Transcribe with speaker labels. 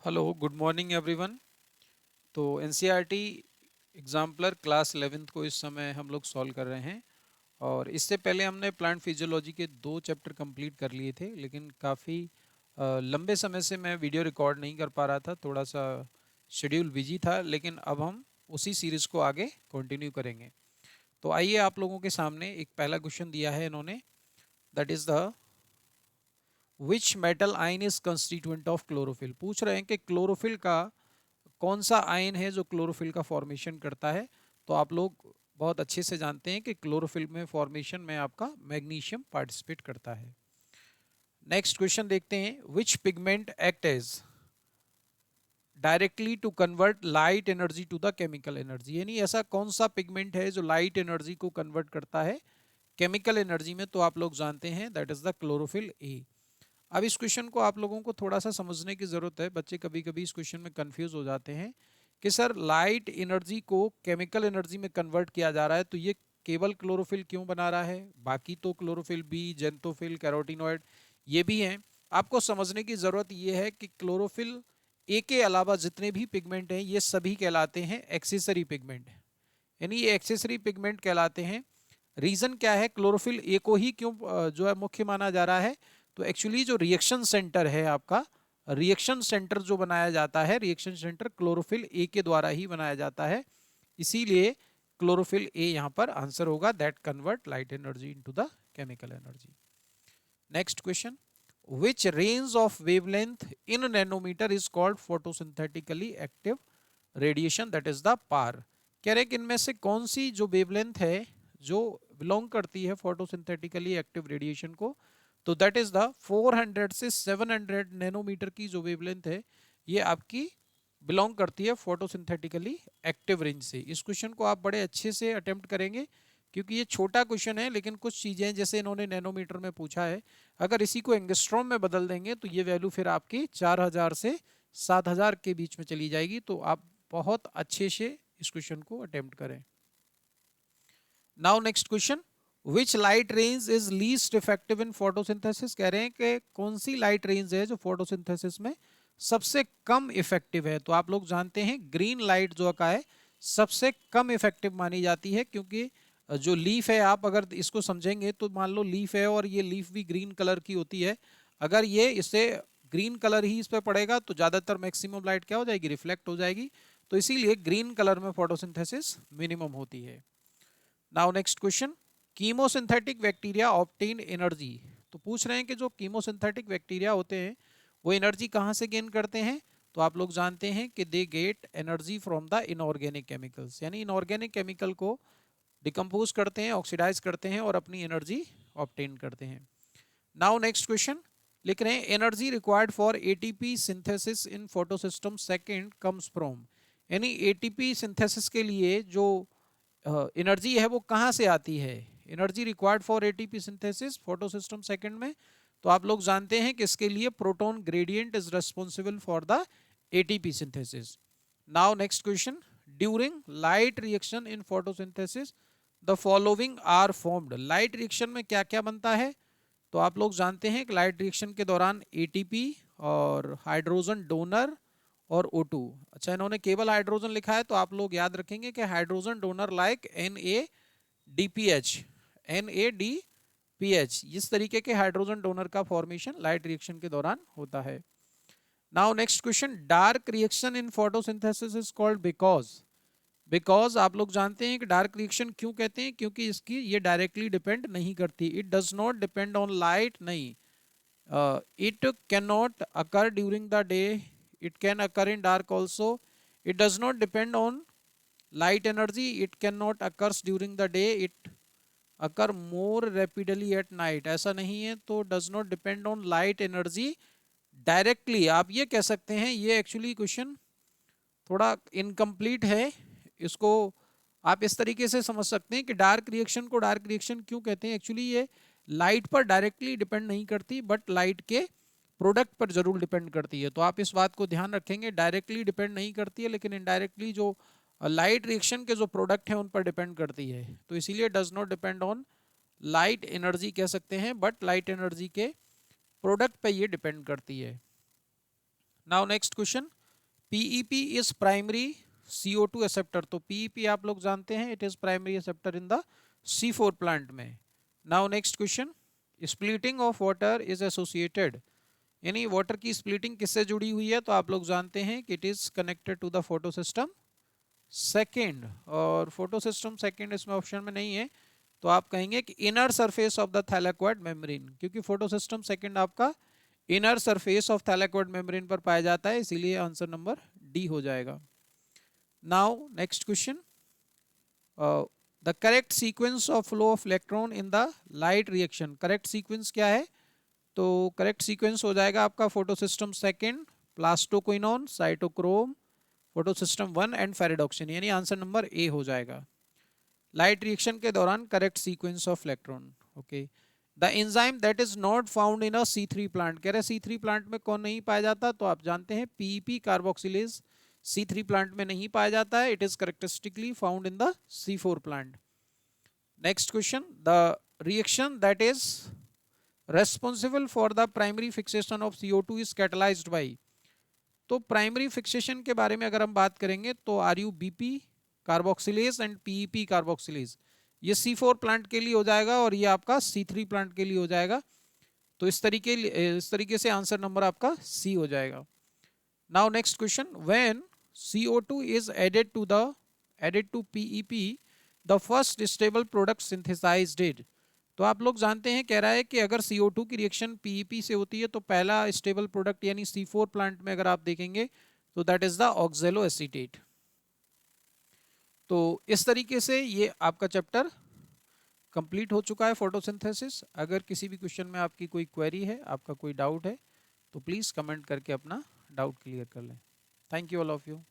Speaker 1: Hello good morning everyone. तो NCERT exemplar class 11th को इस समय हम लोग सॉल्व कर रहे हैं। और इससे पहले हमने प्लांट फिजियोलॉजी के 2 चैप्टर कंप्लीट कर लिए थे, लेकिन काफ़ी लंबे समय से मैं वीडियो रिकॉर्ड नहीं कर पा रहा था, थोड़ा सा शेड्यूल बिजी था। लेकिन अब हम उसी सीरीज़ को आगे कंटिन्यू करेंगे। तो आइए, आप लोगों के सामने एक पहला क्वेश्चन दिया है इन्होंने, that is the which metal ion is constituent of chlorophyll. पूछ रहे हैं कि क्लोरोफिल का कौन सा आयन है जो क्लोरोफिल का फॉर्मेशन करता है। तो आप लोग बहुत अच्छे से जानते हैं कि क्लोरोफिल में फॉर्मेशन में आपका मैग्नीशियम पार्टिसिपेट करता है। नेक्स्ट क्वेश्चन देखते हैं, which pigment act as directly to convert light energy to the chemical energy. यानी ऐसा कौन सा पिगमेंट है जो लाइट एनर्जी को कन्वर्ट करता है केमिकल एनर्जी में। तो आप लोग जानते हैं that is the chlorophyll A. अब इस क्वेश्चन को आप लोगों को थोड़ा सा समझने की ज़रूरत है। बच्चे कभी कभी इस क्वेश्चन में कंफ्यूज हो जाते हैं कि सर लाइट एनर्जी को केमिकल एनर्जी में कन्वर्ट किया जा रहा है, तो ये केवल क्लोरोफिल क्यों बना रहा है, बाकी तो क्लोरोफिल बी, जेंथोफिल, कैरोटीनॉइड ये भी हैं। आपको समझने की ज़रूरत ये है कि क्लोरोफिल ए के अलावा जितने भी पिगमेंट हैं ये सभी कहलाते हैं एक्सेसरी पिगमेंट, यानी ये एक्सेसरी पिगमेंट कहलाते हैं। रीज़न क्या है, क्लोरोफिल ए को ही क्यों जो है मुख्य माना जा रहा है। तो एक्चुअली जो रिएक्शन सेंटर है आपका, रिएक्शन सेंटर जो बनाया जाता है, रिएक्शन सेंटर क्लोरोफिल ए के द्वारा ही बनाया जाता है। इसीलिए क्लोरोफिल ए यहाँ पर आंसर होगा, that convert light energy into the chemical energy. Next question, which range of wavelength in nanometer is called photosynthetically active radiation, that is the PAR। कह रहे कि इनमें से कौन सी जो वेवलेंथ है जो बिलोंग करती है फोटोसिंथेटिकली एक्टिव रेडिएशन को, तो दैट इज द 400 से 700 नैनोमीटर की जो वेवलेंथ है ये आपकी बिलोंग करती है फोटोसिंथेटिकली एक्टिव रेंज से। इस क्वेश्चन को आप बड़े अच्छे से अटेम्प्ट करेंगे क्योंकि ये छोटा क्वेश्चन है, लेकिन कुछ चीज़ें जैसे इन्होंने नैनोमीटर में पूछा है, अगर इसी को एंगस्ट्रॉम में बदल देंगे तो ये वैल्यू फिर आपकी 4000 से 7000 के बीच में चली जाएगी। तो आप बहुत अच्छे से इस क्वेश्चन को अटेम्प्ट करें। Now next question, which light range is least effective in photosynthesis. कह रहे हैं कि कौन सी लाइट रेंज है जो फोटोसिंथेसिस में सबसे कम इफेक्टिव है। तो आप लोग जानते हैं ग्रीन लाइट जो का है सबसे कम इफेक्टिव मानी जाती है, क्योंकि जो लीफ है, आप अगर इसको समझेंगे तो मान लो लीफ है और ये लीफ भी ग्रीन कलर की होती है। अगर ये इससे ग्रीन कलर ही इस पर पड़ेगा तो ज़्यादातर मैक्सिमम लाइट क्या हो जाएगी, रिफ्लेक्ट हो जाएगी। तो इसीलिए ग्रीन कलर में फोटोसिंथेसिस मिनिमम होती है। Now next question, chemosynthetic bacteria obtain energy. तो पूछ रहे हैं कि जो कीमोसिंथेटिक बैक्टीरिया होते हैं वो एनर्जी कहाँ से गेन करते हैं। तो आप लोग जानते हैं कि they get energy from the inorganic chemicals, यानी इनऑर्गेनिक केमिकल को डिकम्पोज करते हैं, ऑक्सीडाइज करते हैं और अपनी एनर्जी ऑब्टेन करते हैं। नाउ नेक्स्ट क्वेश्चन लिख रहे हैं, energy required for ATP synthesis in photosystem second comes from. यानी एटीपी सिंथेसिस के लिए जो एनर्जी है वो कहाँ से आती है। Energy required for ATP synthesis photosystem second में, तो आप लोग जानते हैं कि इसके लिए proton gradient is responsible for the ATP synthesis. Now next question, during light reaction in photosynthesis the following are formed. Light reaction में क्या क्या बनता है। तो आप लोग जानते हैं कि लाइट रिएक्शन के दौरान एटीपी और हाइड्रोजन डोनर और O2। अच्छा, इन्होंने केवल हाइड्रोजन लिखा है तो आप लोग याद रखेंगे कि hydrogen donor like NADPH, NADPH इस तरीके के हाइड्रोजन डोनर का फॉर्मेशन लाइट रिएक्शन के दौरान होता है। Now next question, dark reaction in photosynthesis is called because. Because आप लोग जानते हैं कि डार्क रिएक्शन क्यों कहते हैं, क्योंकि इसकी ये डायरेक्टली डिपेंड नहीं करती, it does not depend on light, नहीं, it cannot occur during the day, it can occur in dark also, it does not depend on light energy, it cannot occurs during the day, it occur more rapidly at night, ऐसा नहीं है। तो does not depend on light energy directly, आप ये कह सकते हैं। ये एक्चुअली क्वेश्चन थोड़ा इनकम्प्लीट है, इसको आप इस तरीके से समझ सकते हैं कि डार्क रिएक्शन को डार्क रिएक्शन क्यों कहते हैं। एक्चुअली ये लाइट पर डायरेक्टली डिपेंड नहीं करती, बट लाइट के प्रोडक्ट पर जरूर डिपेंड करती है। तो आप इस बात को ध्यान रखेंगे, डायरेक्टली डिपेंड नहीं करती है, लेकिन इनडायरेक्टली जो लाइट रिएक्शन के जो प्रोडक्ट हैं उन पर डिपेंड करती है। तो इसीलिए does not depend on light energy कह सकते हैं, बट लाइट एनर्जी के प्रोडक्ट पर ये डिपेंड करती है। Now next question, PEP is primary CO2 acceptor, तो पीईपी आप लोग जानते हैं it is primary acceptor in the C4 plant में। Now next question, splitting of water is associated, यानी वाटर की स्प्लिटिंग किससे जुड़ी हुई है, तो आप लोग जानते हैं कि it is connected to the photosystem second, और फोटो सिस्टम सेकेंड इसमें ऑप्शन में नहीं है, तो आप कहेंगे कि inner surface of the thylakoid membrane, क्योंकि फोटो सिस्टम सेकेंड आपका inner surface of thylakoid membrane पर पाया जाता है, इसीलिए आंसर नंबर डी हो जाएगा। Now next question, the correct sequence of flow of electron in the light reaction, correct sequence क्या है, तो करेक्ट सीक्वेंस हो जाएगा आपका photo system second, plastoquinone, cytochrome, photo system 1 and ferredoxin, यानी आंसर नंबर ए हो जाएगा। लाइट रिएक्शन के दौरान correct sequence of electron. Okay, the enzyme that is not found in a C3 plant, कह रहे C3 प्लांट में कौन नहीं पाया जाता, तो आप जानते हैं पीईपी कार्बोक्सिलेज C3 प्लांट में नहीं पाया जाता है, it is करेक्टरिस्टिकली found in the C4 plant. Next question, the reaction that is responsible for the primary fixation of CO2 is catalysed by, तो प्राइमरी फिक्सेशन के बारे में अगर हम बात करेंगे तो RuBP carboxylase and PEP carboxylase, ये C4 प्लांट के लिए हो जाएगा और ये आपका C3 प्लांट के लिए हो जाएगा, तो इस तरीके से आंसर नंबर आपका सी हो जाएगा। Now next question, when CO2 is added to PEP the first stable product synthesized is, तो आप लोग जानते हैं कह रहा है कि अगर CO2 की रिएक्शन PEP से होती है तो पहला स्टेबल प्रोडक्ट यानी C4 प्लांट में अगर आप देखेंगे तो दैट इज द ऑक्जेलो एसीटेट। तो इस तरीके से ये आपका चैप्टर कंप्लीट हो चुका है फोटोसिंथेसिस। अगर किसी भी क्वेश्चन में आपकी कोई क्वेरी है, आपका कोई डाउट है, तो प्लीज़ कमेंट करके अपना डाउट क्लियर कर लें। Thank you all of you.